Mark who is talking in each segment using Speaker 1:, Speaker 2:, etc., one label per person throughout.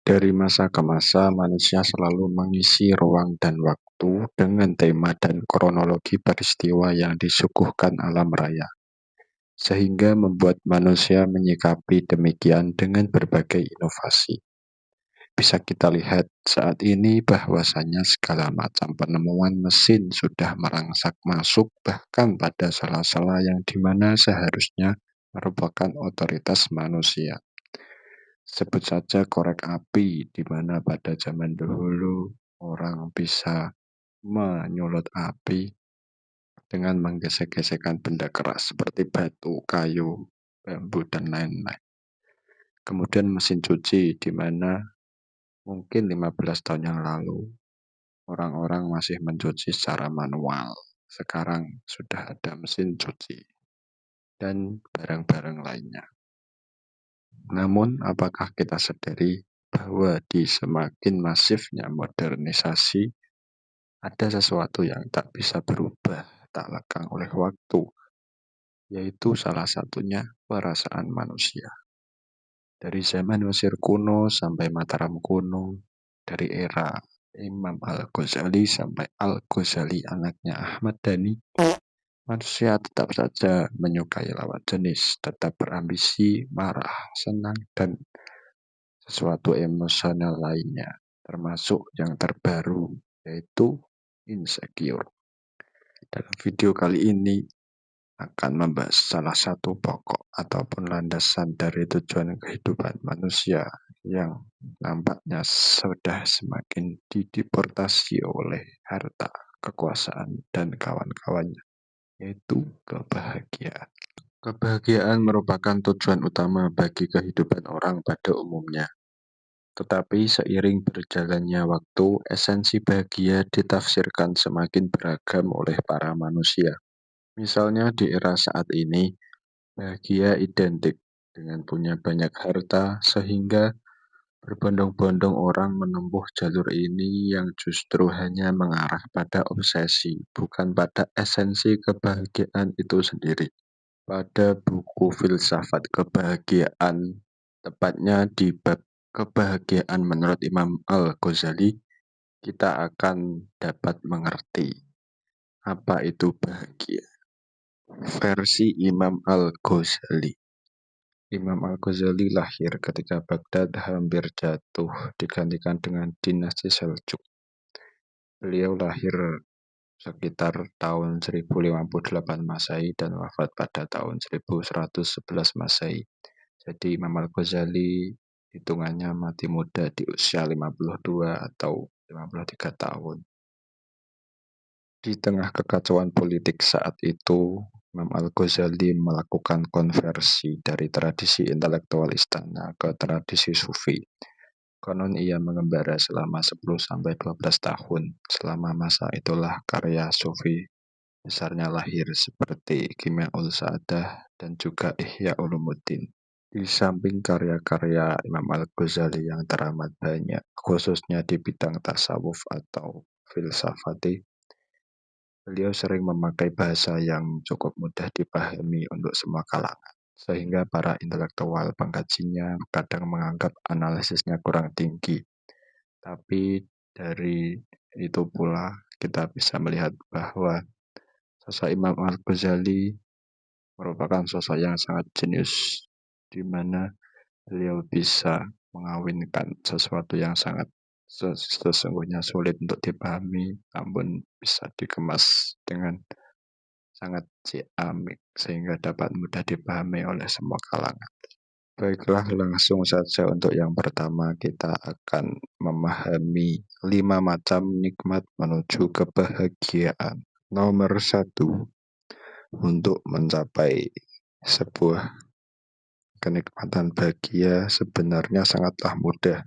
Speaker 1: Dari masa ke masa, manusia selalu mengisi ruang dan waktu dengan tema dan kronologi peristiwa yang disuguhkan alam raya, sehingga membuat manusia menyikapi demikian dengan berbagai inovasi. Bisa kita lihat saat ini bahwasanya segala macam penemuan mesin sudah merangsak masuk bahkan pada sela-sela yang dimana seharusnya merupakan otoritas manusia. Sebut saja korek api, di mana pada zaman dahulu orang bisa menyulut api dengan menggesek-gesekkan benda keras seperti batu, kayu, bambu, dan lain-lain. Kemudian mesin cuci, di mana mungkin 15 tahun yang lalu orang-orang masih mencuci secara manual. Sekarang sudah ada mesin cuci dan barang-barang lainnya. Namun, apakah kita sadari bahwa di semakin masifnya modernisasi, ada sesuatu yang tak bisa berubah, tak lekang oleh waktu, yaitu salah satunya perasaan manusia. Dari zaman Mesir kuno sampai Mataram kuno, dari era Imam Al-Ghazali sampai Al-Ghazali anaknya Ahmad Dhani, manusia tetap saja menyukai lawan jenis, tetap berambisi, marah, senang, dan sesuatu emosional lainnya, termasuk yang terbaru, yaitu insecure. Dalam video kali ini akan membahas salah satu pokok ataupun landasan dari tujuan kehidupan manusia yang nampaknya sudah semakin dideportasi oleh harta, kekuasaan, dan kawan-kawannya, yaitu kebahagiaan. Kebahagiaan merupakan tujuan utama bagi kehidupan orang pada umumnya. Tetapi seiring berjalannya waktu, esensi bahagia ditafsirkan semakin beragam oleh para manusia. Misalnya di era saat ini, bahagia identik dengan punya banyak harta, sehingga berbondong-bondong orang menempuh jalur ini yang justru hanya mengarah pada obsesi, bukan pada esensi kebahagiaan itu sendiri. Pada buku Filsafat Kebahagiaan, tepatnya di bab kebahagiaan menurut Imam Al-Ghazali, kita akan dapat mengerti apa itu bahagia. Versi Imam Al-Ghazali. Imam Al-Ghazali lahir ketika Baghdad hampir jatuh digantikan dengan dinasti Seljuk. Beliau lahir sekitar tahun 1058 Masehi dan wafat pada tahun 1111 Masehi. Jadi Imam Al-Ghazali hitungannya mati muda di usia 52 atau 53 tahun. Di tengah kekacauan politik saat itu, Imam Al-Ghazali melakukan konversi dari tradisi intelektual istana ke tradisi sufi. Konon ia mengembara selama 10-12 tahun. Selama masa itulah karya sufi besarnya lahir seperti Qiyamul Sa'adah dan juga Ihya Ulumuddin. Di samping karya-karya Imam Al-Ghazali yang teramat banyak, khususnya di bidang tasawuf atau filsafati, beliau sering memakai bahasa yang cukup mudah dipahami untuk semua kalangan, sehingga para intelektual pengkajinya kadang menganggap analisisnya kurang tinggi. Tapi dari itu pula kita bisa melihat bahwa sosok Imam Al-Ghazali merupakan sosok yang sangat jenius, di mana beliau bisa mengawinkan sesuatu yang sangat sesungguhnya sulit untuk dipahami, namun bisa dikemas dengan sangat ciamik sehingga dapat mudah dipahami oleh semua kalangan. Baiklah, langsung saja untuk yang pertama kita akan memahami 5 macam nikmat menuju kebahagiaan. Nomor 1, untuk mencapai sebuah kenikmatan bahagia sebenarnya sangatlah mudah,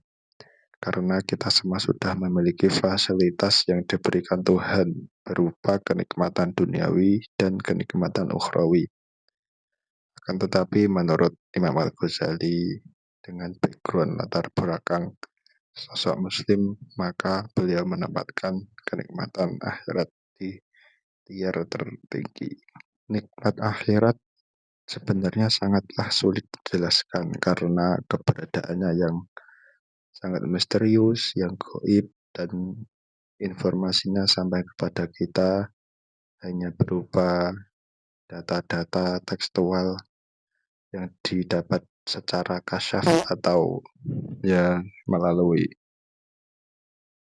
Speaker 1: karena kita semua sudah memiliki fasilitas yang diberikan Tuhan berupa kenikmatan duniawi dan kenikmatan ukhrawi. Akan tetapi menurut Imam Al-Ghazali, dengan background latar belakang sosok muslim, maka beliau menempatkan kenikmatan akhirat di tier tertinggi. Nikmat akhirat sebenarnya sangatlah sulit dijelaskan karena keberadaannya yang sangat misterius, yang gaib, dan informasinya sampai kepada kita hanya berupa data-data tekstual yang didapat secara kasyaf atau ya melalui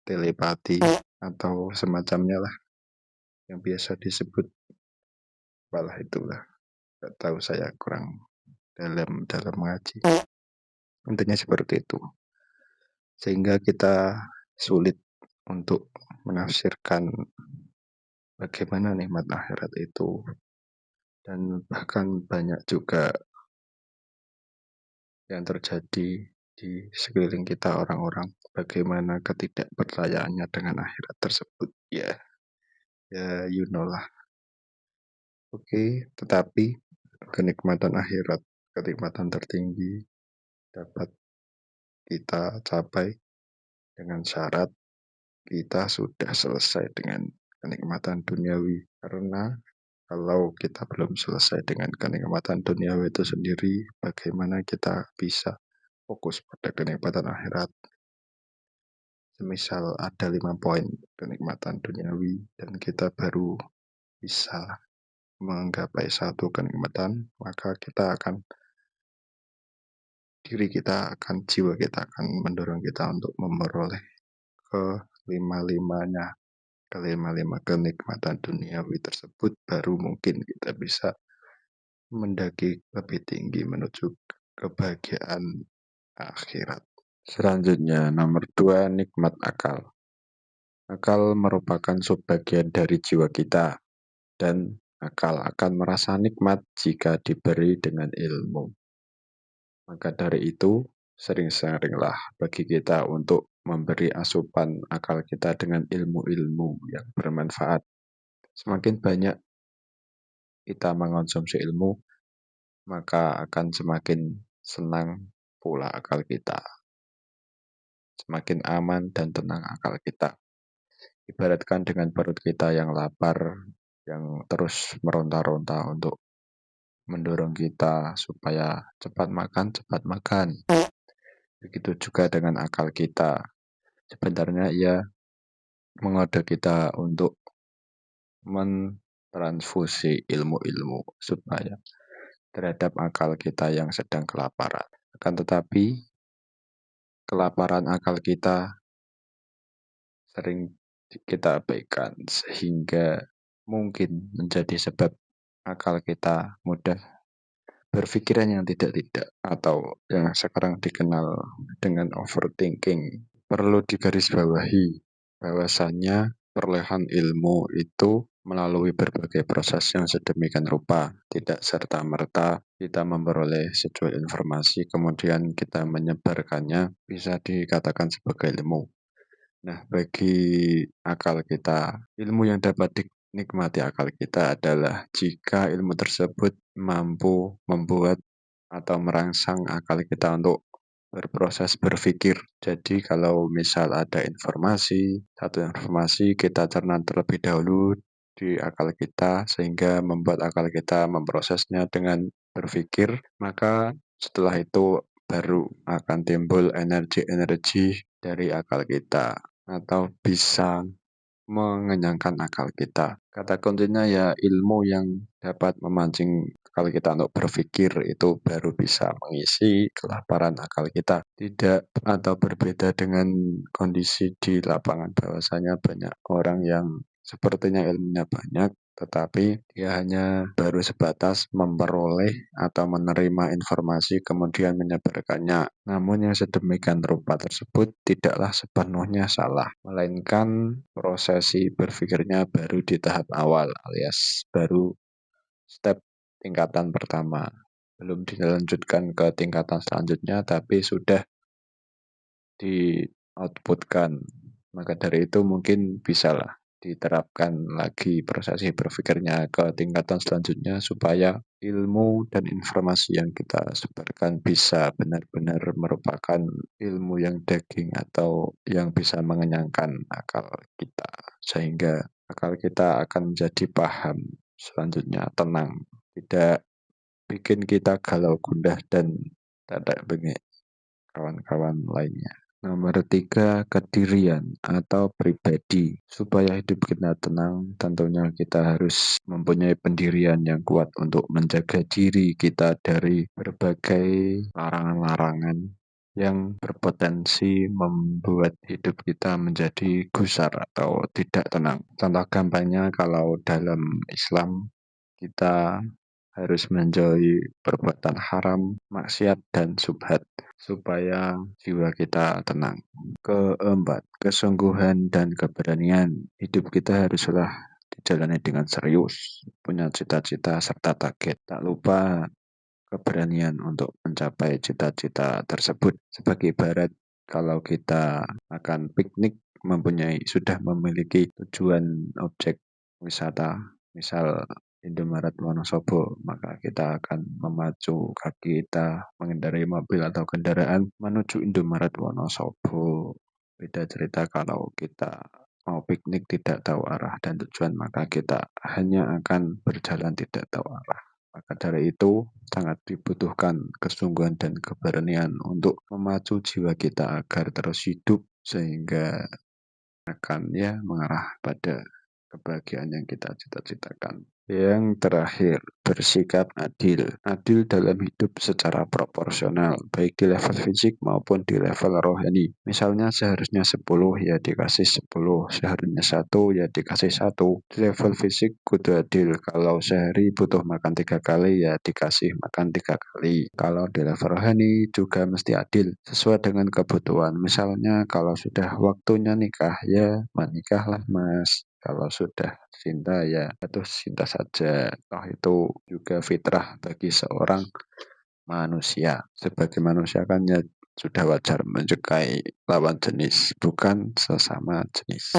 Speaker 1: telepati atau semacamnya lah, yang biasa disebut apalah itulah, nggak tahu, saya kurang dalam mengaji. Intinya seperti itu, sehingga kita sulit untuk menafsirkan bagaimana nikmat akhirat itu, dan bahkan banyak juga yang terjadi di sekeliling kita, orang-orang bagaimana ketidakpercayaannya dengan akhirat tersebut. Ya you know lah. Oke, tetapi kenikmatan akhirat, kenikmatan tertinggi dapat kita capai dengan syarat kita sudah selesai dengan kenikmatan duniawi. Karena kalau kita belum selesai dengan kenikmatan duniawi itu sendiri, bagaimana kita bisa fokus pada kenikmatan akhirat? Semisal ada 5 poin kenikmatan duniawi dan kita baru bisa menggapai satu kenikmatan, maka jiwa kita akan mendorong kita untuk memperoleh kelima-lima kenikmatan duniawi tersebut, baru mungkin kita bisa mendaki lebih tinggi menuju kebahagiaan akhirat. Selanjutnya, nomor 2, nikmat akal. Akal merupakan subbagian dari jiwa kita, dan akal akan merasa nikmat jika diberi dengan ilmu. Maka dari itu, sering-seringlah bagi kita untuk memberi asupan akal kita dengan ilmu-ilmu yang bermanfaat. Semakin banyak kita mengonsumsi ilmu, maka akan semakin senang pula akal kita. Semakin aman dan tenang akal kita. Ibaratkan dengan perut kita yang lapar, yang terus meronta-ronta untuk mendorong kita supaya cepat makan, cepat makan. Begitu juga dengan akal kita. Sebenarnya ia mengode kita untuk mentransfusi ilmu-ilmu supaya terhadap akal kita yang sedang kelaparan. Akan tetapi, kelaparan akal kita sering kita abaikan, sehingga mungkin menjadi sebab akal kita mudah berpikiran yang tidak-tidak, atau yang sekarang dikenal dengan overthinking. Perlu digarisbawahi bahwasannya perolehan ilmu itu melalui berbagai proses yang sedemikian rupa, tidak serta-merta kita memperoleh sebuah informasi kemudian kita menyebarkannya bisa dikatakan sebagai ilmu. Nah, bagi akal kita, ilmu yang dapat dinikmati akal kita adalah jika ilmu tersebut mampu membuat atau merangsang akal kita untuk berproses berpikir. Jadi kalau misal ada satu informasi kita cerna terlebih dahulu di akal kita, sehingga membuat akal kita memprosesnya dengan berpikir, maka setelah itu baru akan timbul energi-energi dari akal kita, atau bisa mengenyangkan akal kita. Kata kuncinya ya ilmu yang dapat memancing akal kita untuk berpikir, itu baru bisa mengisi kelaparan akal kita. Tidak atau berbeda dengan kondisi di lapangan, bahwasanya banyak orang yang sepertinya ilmunya banyak, tetapi dia hanya baru sebatas memperoleh atau menerima informasi kemudian menyebarkannya. Namun yang sedemikian rupa tersebut tidaklah sepenuhnya salah, melainkan prosesi berpikirnya baru di tahap awal, alias baru step tingkatan pertama. Belum dilanjutkan ke tingkatan selanjutnya, tapi sudah di-outputkan. Maka dari itu mungkin bisalah diterapkan lagi prosesi berpikirnya ke tingkatan selanjutnya, supaya ilmu dan informasi yang kita sebarkan bisa benar-benar merupakan ilmu yang daging atau yang bisa mengenyangkan akal kita, sehingga akal kita akan menjadi paham, selanjutnya tenang, tidak bikin kita galau gundah dan tidak bengek kawan-kawan lainnya. Nomor tiga, kedirian atau pribadi. Supaya hidup kita tenang, tentunya kita harus mempunyai pendirian yang kuat untuk menjaga diri kita dari berbagai larangan-larangan yang berpotensi membuat hidup kita menjadi gusar atau tidak tenang. Contoh gampangnya kalau dalam Islam kita harus menjauhi perbuatan haram, maksiat, dan subhat supaya jiwa kita tenang. Keempat, kesungguhan dan keberanian. Hidup kita haruslah dijalani dengan serius, punya cita-cita serta target. Tak lupa keberanian untuk mencapai cita-cita tersebut. Sebagai ibarat, kalau kita akan piknik sudah memiliki tujuan objek wisata, misal Indomaret Wonosobo, maka kita akan memacu kaki kita mengendarai mobil atau kendaraan menuju Indomaret Wonosobo. Beda cerita kalau kita mau piknik tidak tahu arah dan tujuan, maka kita hanya akan berjalan tidak tahu arah. Maka dari itu, sangat dibutuhkan kesungguhan dan keberanian untuk memacu jiwa kita agar terus hidup sehingga akan mengarah pada kebahagiaan yang kita cita-citakan. Yang terakhir, bersikap adil. Adil dalam hidup secara proporsional, baik di level fisik maupun di level rohani. Misalnya seharusnya 10 ya dikasih 10, seharusnya 1 ya dikasih 1. Di level fisik kudu adil, kalau sehari butuh makan 3 kali ya dikasih makan 3 kali. Kalau di level rohani juga mesti adil, sesuai dengan kebutuhan. Misalnya kalau sudah waktunya nikah ya menikahlah mas. Kalau sudah cinta ya jatuh cinta saja. Toh itu juga fitrah bagi seorang manusia. Sebagai manusia kan ya sudah wajar menyukai lawan jenis, bukan sesama jenis.